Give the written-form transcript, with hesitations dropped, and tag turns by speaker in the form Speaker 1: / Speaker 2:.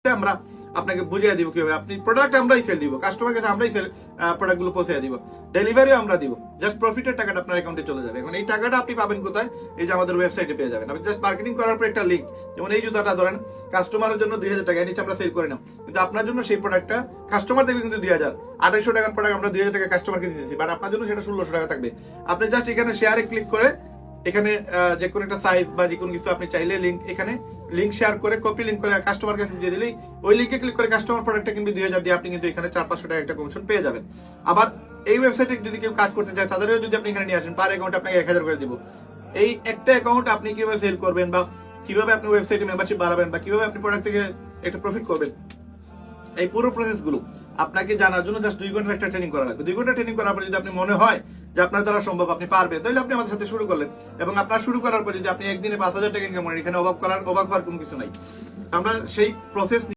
Speaker 1: আমরা আপনাকে বুঝিয়ে দিব কিভাবে আপনি প্রোডাক্ট আমরাই সেল দিব, কাস্টমার কাছে আমরাই সেল প্রোডাক্টগুলো পৌঁছে দিব, ডেলিভারিও আমরা দিব, জাস্ট প্রফিটের টাকাটা আপনার অ্যাকাউন্টে চলে যাবে। এখন এই টাকাটা আপনি পাবেন কোথায়? এই যে আমাদের ওয়েবসাইটে পেয়ে যাবেন। আপনি জাস্ট মার্কেটিং করার পর একটা লিঙ্ক, যেমন এই জুতাটা ধরেন কাস্টমারের জন্য 2000 টাকা নিচে আমরা সেল করে নাম, কিন্তু আপনার জন্য সেই প্রোডাক্টটা কাস্টমার দেবে কিন্তু 2000, 2800 টাকার প্রোডাক্ট আমরা 2000 টাকা কাস্টমারকে দিতেছি, বাট আপনার জন্য সেটা 1600 টাকা থাকবে। আপনি জাস্ট এখানে শেয়ারে ক্লিক করে এখানে যে কোনো একটা সাইজ বা যে কোনো কিছু আপনি চাইলে লিঙ্ক, এখানে লিঙ্ক শেয়ার করে কপি লিঙ্ক করে কাস্টমার কাছে দিয়ে দিলেই ওই লিঙ্কে ক্লিক করে কাস্টমার প্রোডাক্টটা কিনবে 2000 দিয়ে, আপনি কিন্তু এখানে 400-500 টাকা একটা কমিশন পেয়ে যাবেন। আবার এই ওয়েবসাইটে যদি কেউ কাজ করতে চায় তাদেরও যদি আপনি এখানে নিয়ে আসেন, পার অ্যাকাউন্টে আপনাকে 1000 করে দিব। এই একটা অ্যাকাউন্ট আপনি কিভাবে সেল করবেন বা কিভাবে আপনি ওয়েবসাইটে মেম্বারশিপ বাড়াবেন বা কিভাবে আপনি প্রোডাক্ট থেকে একটা প্রফিট করবেন, এই পুরো প্রসেসগুলো আপনাকে জানার জন্য জাস্ট 2 ঘন্টার একটা ট্রেনিং করা লাগবে। 2 ঘন্টা ট্রেনিং করার পর যদি আপনি মনে হয় যে আপনার দ্বারা সম্ভব, আপনি পারবেন, তাহলে আপনি আমাদের সাথে শুরু করলেন। এবং আপনার শুরু করার পর যদি আপনি একদিনে 5000 টাকা ইনকাম করেন, এখানে অবাক হওয়ার কোনো কিছু নাই। আমরা সেই প্রসেস